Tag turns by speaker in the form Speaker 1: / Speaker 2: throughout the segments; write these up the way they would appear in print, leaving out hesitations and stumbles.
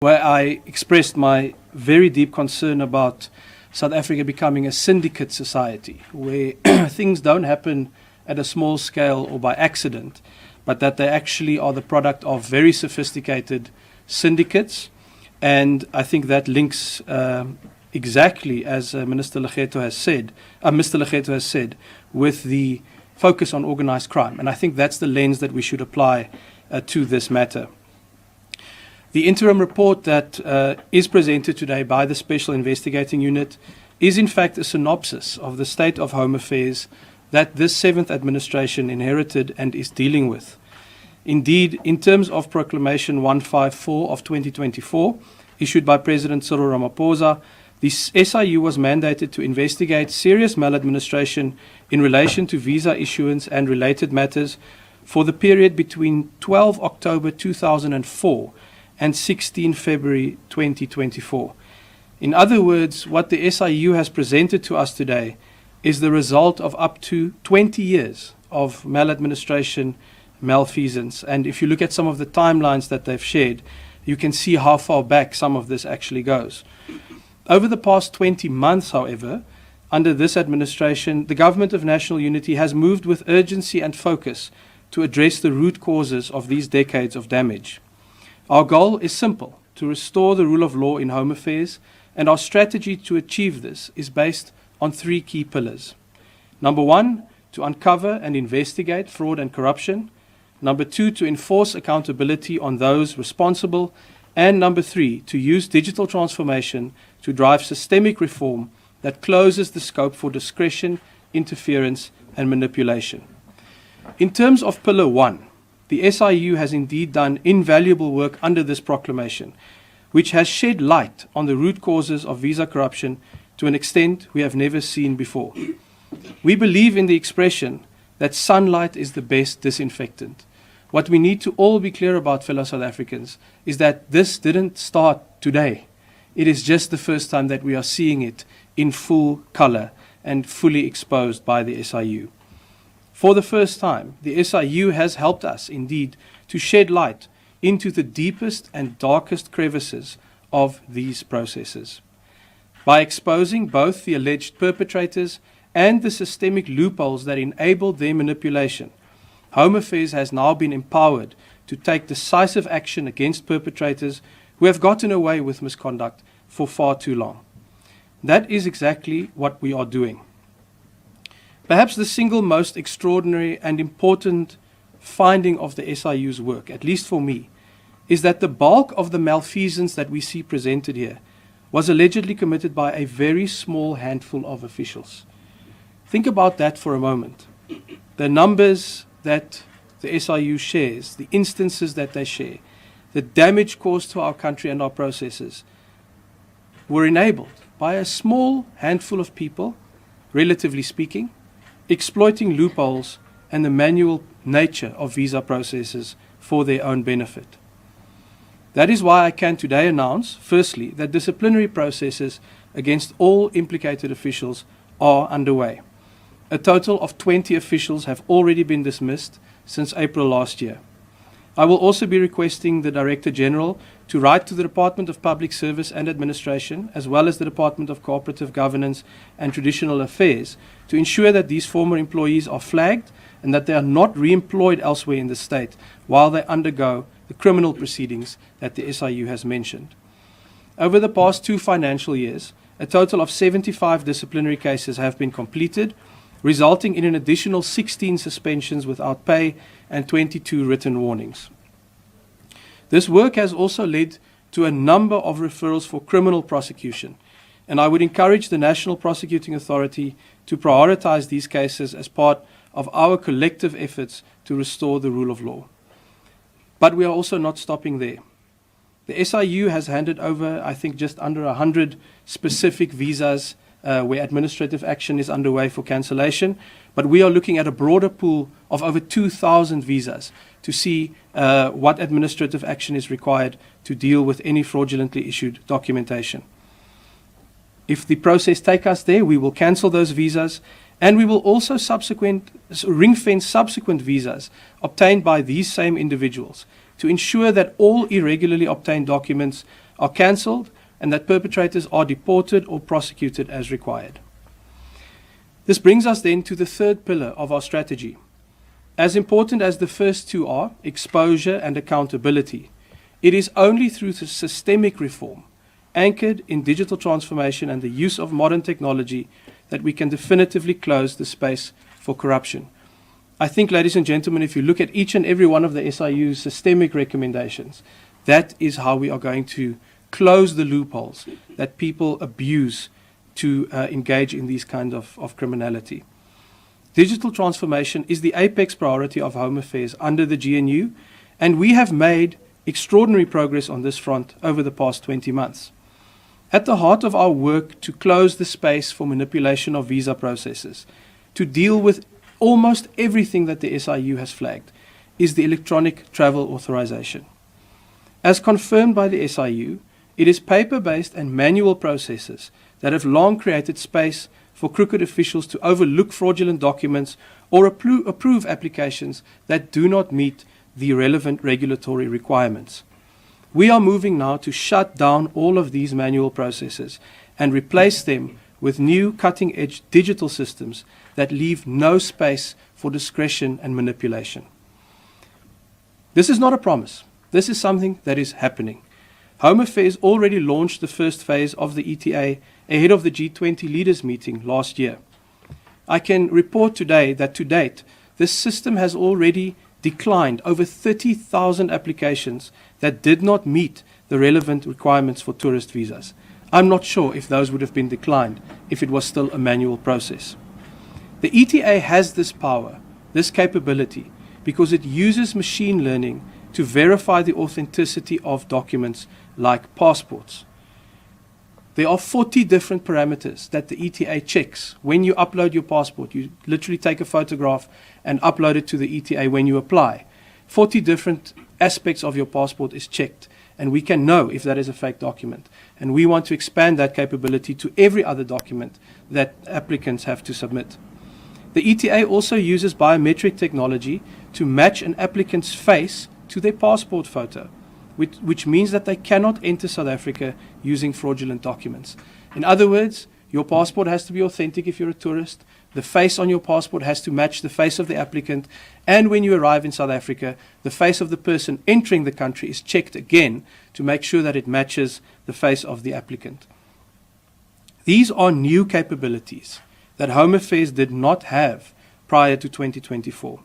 Speaker 1: where I expressed my very deep concern about South Africa becoming a syndicate society, where things don't happen at a small scale or by accident, but that they actually are the product of very sophisticated syndicates. And I think that links exactly, as Mr. Lekgetho has said, with the focus on organized crime. And I think that's the lens that we should apply to this matter. The interim report that is presented today by the Special Investigating Unit is in fact a synopsis of the state of Home Affairs that this 7th administration inherited and is dealing with. Indeed, in terms of Proclamation 154 of 2024, issued by President Cyril Ramaphosa, the SIU was mandated to investigate serious maladministration in relation to visa issuance and related matters for the period between 12 October 2004 and 16 February 2024. In other words, what the SIU has presented to us today is the result of up to 20 years of maladministration, malfeasance. And if you look at some of the timelines that they've shared, you can see how far back some of this actually goes. Over the past 20 months, however, under this administration, the Government of National Unity has moved with urgency and focus to address the root causes of these decades of damage. Our goal is simple: to restore the rule of law in Home Affairs, and our strategy to achieve this is based on 3 key pillars. Number 1, to uncover and investigate fraud and corruption. Number 2, to enforce accountability on those responsible. And number 3, to use digital transformation to drive systemic reform that closes the scope for discretion, interference, and manipulation. In terms of Pillar 1, the SIU has indeed done invaluable work under this proclamation, which has shed light on the root causes of visa corruption to an extent we have never seen before. We believe in the expression that sunlight is the best disinfectant. What we need to all be clear about, fellow South Africans, is that this didn't start today. It is just the first time that we are seeing it in full color and fully exposed by the SIU. For the first time, the SIU has helped us, indeed, to shed light into the deepest and darkest crevices of these processes. By exposing both the alleged perpetrators and the systemic loopholes that enabled their manipulation, Home Affairs has now been empowered to take decisive action against perpetrators who have gotten away with misconduct for far too long. That is exactly what we are doing. Perhaps the single most extraordinary and important finding of the SIU's work, at least for me, is that the bulk of the malfeasance that we see presented here was allegedly committed by a very small handful of officials. Think about that for a moment. The numbers that the SIU shares, the instances that they share, the damage caused to our country and our processes were enabled by a small handful of people, relatively speaking, exploiting loopholes and the manual nature of visa processes for their own benefit. That is why I can today announce, firstly, that disciplinary processes against all implicated officials are underway. A total of 20 officials have already been dismissed since April last year. I will also be requesting the Director General to write to the Department of Public Service and Administration, as well as the Department of Cooperative Governance and Traditional Affairs, to ensure that these former employees are flagged and that they are not re-employed elsewhere in the state while they undergo the criminal proceedings that the SIU has mentioned. Over the past 2 financial years, a total of 75 disciplinary cases have been completed, resulting in an additional 16 suspensions without pay and 22 written warnings. This work has also led to a number of referrals for criminal prosecution, and I would encourage the National Prosecuting Authority to prioritise these cases as part of our collective efforts to restore the rule of law. But we are also not stopping there. The SIU has handed over, I think, just under 100 specific visas where administrative action is underway for cancellation, but we are looking at a broader pool of over 2,000 visas to see what administrative action is required to deal with any fraudulently issued documentation. If the process takes us there, we will cancel those visas, and we will also ring-fence subsequent visas obtained by these same individuals to ensure that all irregularly obtained documents are cancelled and that perpetrators are deported or prosecuted as required. This brings us then to the third pillar of our strategy. As important as the first two are, exposure and accountability, it is only through the systemic reform, anchored in digital transformation and the use of modern technology, that we can definitively close the space for corruption. I think, ladies and gentlemen, if you look at each and every one of the SIU's systemic recommendations, that is how we are going to close the loopholes that people abuse to engage in these kinds of criminality. Digital transformation is the apex priority of Home Affairs under the GNU, and we have made extraordinary progress on this front over the past 20 months. At the heart of our work to close the space for manipulation of visa processes, to deal with almost everything that the SIU has flagged, is the electronic travel authorization. As confirmed by the SIU, it is paper-based and manual processes that have long created space for crooked officials to overlook fraudulent documents or approve applications that do not meet the relevant regulatory requirements. We are moving now to shut down all of these manual processes and replace them with new cutting-edge digital systems that leave no space for discretion and manipulation. This is not a promise. This is something that is happening. Home Affairs already launched the first phase of the ETA ahead of the G20 leaders meeting last year. I can report today that to date, this system has already declined over 30,000 applications that did not meet the relevant requirements for tourist visas. I'm not sure if those would have been declined if it was still a manual process. The ETA has this power, this capability, because it uses machine learning to verify the authenticity of documents like passports. There are 40 different parameters that the ETA checks when you upload your passport. You literally take a photograph and upload it to the ETA when you apply. 40 different aspects of your passport is checked, and we can know if that is a fake document. And we want to expand that capability to every other document that applicants have to submit. The ETA also uses biometric technology to match an applicant's face to their passport photo, which means that they cannot enter South Africa using fraudulent documents. In other words, your passport has to be authentic if you're a tourist, the face on your passport has to match the face of the applicant, and when you arrive in South Africa, the face of the person entering the country is checked again to make sure that it matches the face of the applicant. These are new capabilities that Home Affairs did not have prior to 2024.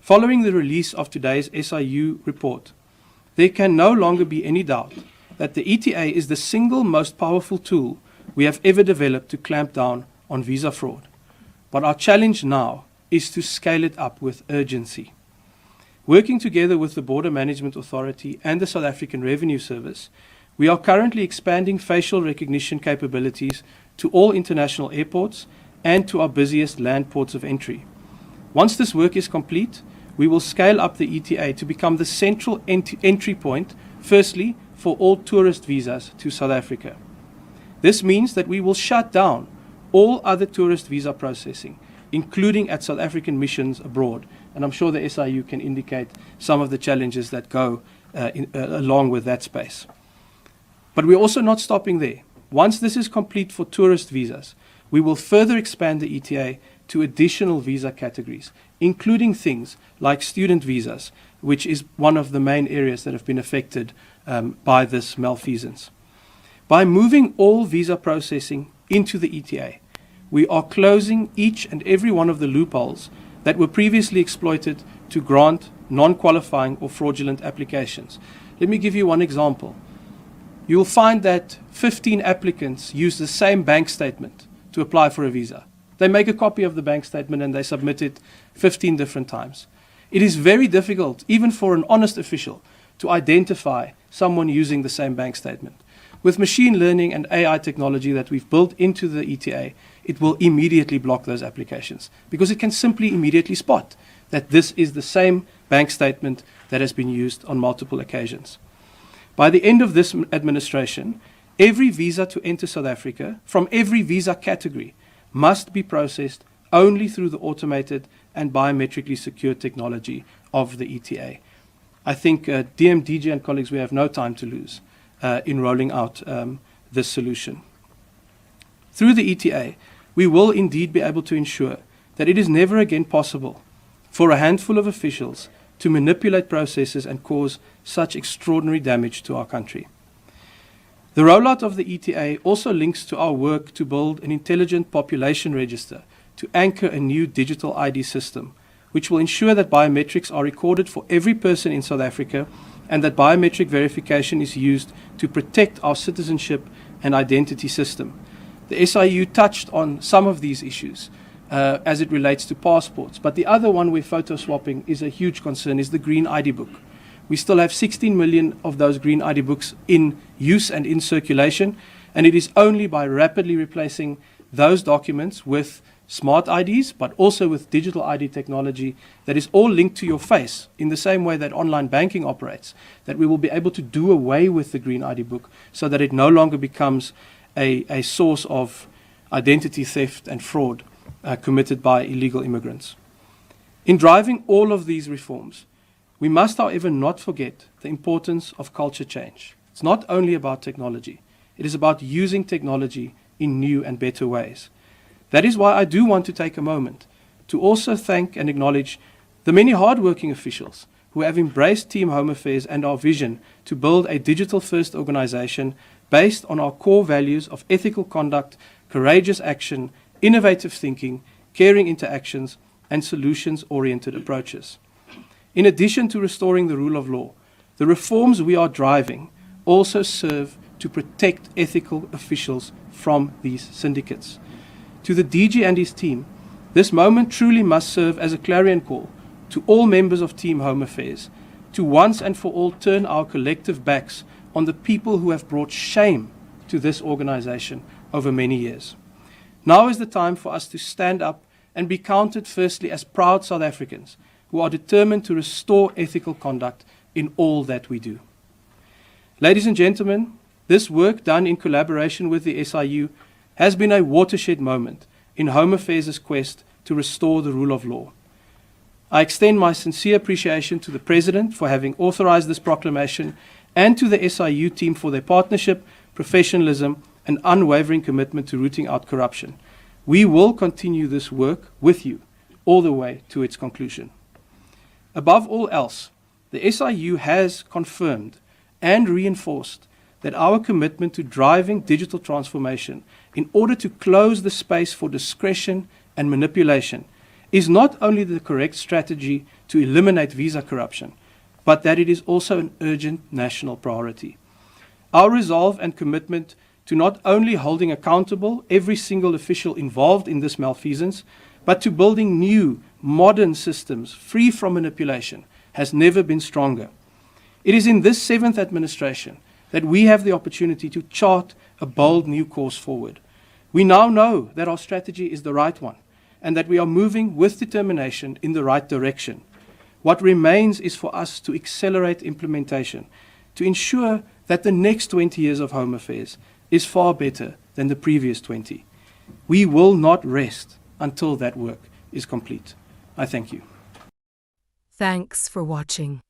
Speaker 1: Following the release of today's SIU report, there can no longer be any doubt that the ETA is the single most powerful tool we have ever developed to clamp down on visa fraud. But our challenge now is to scale it up with urgency. Working together with the Border Management Authority and the South African Revenue Service, we are currently expanding facial recognition capabilities to all international airports and to our busiest land ports of entry. Once this work is complete, we will scale up the ETA to become the central entry point, firstly, for all tourist visas to South Africa. This means that we will shut down all other tourist visa processing, including at South African missions abroad. And I'm sure the SIU can indicate some of the challenges that go along with that space. But we're also not stopping there. Once this is complete for tourist visas, we will further expand the ETA to additional visa categories, including things like student visas, which is one of the main areas that have been affected by this malfeasance. By moving all visa processing into the ETA, we are closing each and every one of the loopholes that were previously exploited to grant non-qualifying or fraudulent applications. Let me give you one example. You'll find that 15 applicants use the same bank statement to apply for a visa. They make a copy of the bank statement and they submit it 15 different times. It is very difficult, even for an honest official, to identify someone using the same bank statement. With machine learning and AI technology that we've built into the ETA, it will immediately block those applications because it can simply immediately spot that this is the same bank statement that has been used on multiple occasions. By the end of this administration, every visa to enter South Africa from every visa category must be processed only through the automated and biometrically secure technology of the ETA. I think, DM, DJ and colleagues, we have no time to lose. in rolling out this solution. Through the ETA, we will indeed be able to ensure that it is never again possible for a handful of officials to manipulate processes and cause such extraordinary damage to our country. The rollout of the ETA also links to our work to build an intelligent population register to anchor a new digital ID system, which will ensure that biometrics are recorded for every person in South Africa and that biometric verification is used to protect our citizenship and identity system. The SIU touched on some of these issues as it relates to passports, but the other one where photo swapping is a huge concern is the green ID book. We still have 16 million of those green ID books in use and in circulation, and it is only by rapidly replacing those documents with smart IDs, but also with digital ID technology that is all linked to your face in the same way that online banking operates, that we will be able to do away with the green ID book so that it no longer becomes a source of identity theft and fraud committed by illegal immigrants. In driving all of these reforms, we must, however, not forget the importance of culture change. It's not only about technology. It is about using technology in new and better ways. That is why I do want to take a moment to also thank and acknowledge the many hardworking officials who have embraced Team Home Affairs and our vision to build a digital-first organization based on our core values of ethical conduct, courageous action, innovative thinking, caring interactions, and solutions-oriented approaches. In addition to restoring the rule of law, the reforms we are driving also serve to protect ethical officials from these syndicates. To the DG and his team, this moment truly must serve as a clarion call to all members of Team Home Affairs to once and for all turn our collective backs on the people who have brought shame to this organization over many years. Now is the time for us to stand up and be counted firstly as proud South Africans who are determined to restore ethical conduct in all that we do. Ladies and gentlemen, this work done in collaboration with the SIU has been a watershed moment in Home Affairs' quest to restore the rule of law. I extend my sincere appreciation to the President for having authorized this proclamation and to the SIU team for their partnership, professionalism, and unwavering commitment to rooting out corruption. We will continue this work with you all the way to its conclusion. Above all else, the SIU has confirmed and reinforced that our commitment to driving digital transformation in order to close the space for discretion and manipulation is not only the correct strategy to eliminate visa corruption, but that it is also an urgent national priority. Our resolve and commitment to not only holding accountable every single official involved in this malfeasance, but to building new, modern systems free from manipulation has never been stronger. It is in this seventh administration that we have the opportunity to chart a bold new course forward. We now know that our strategy is the right one and that we are moving with determination in the right direction. What remains is for us to accelerate implementation, to ensure that the next 20 years of Home Affairs is far better than the previous 20. We will not rest until that work is complete. I thank you.
Speaker 2: Thanks for watching.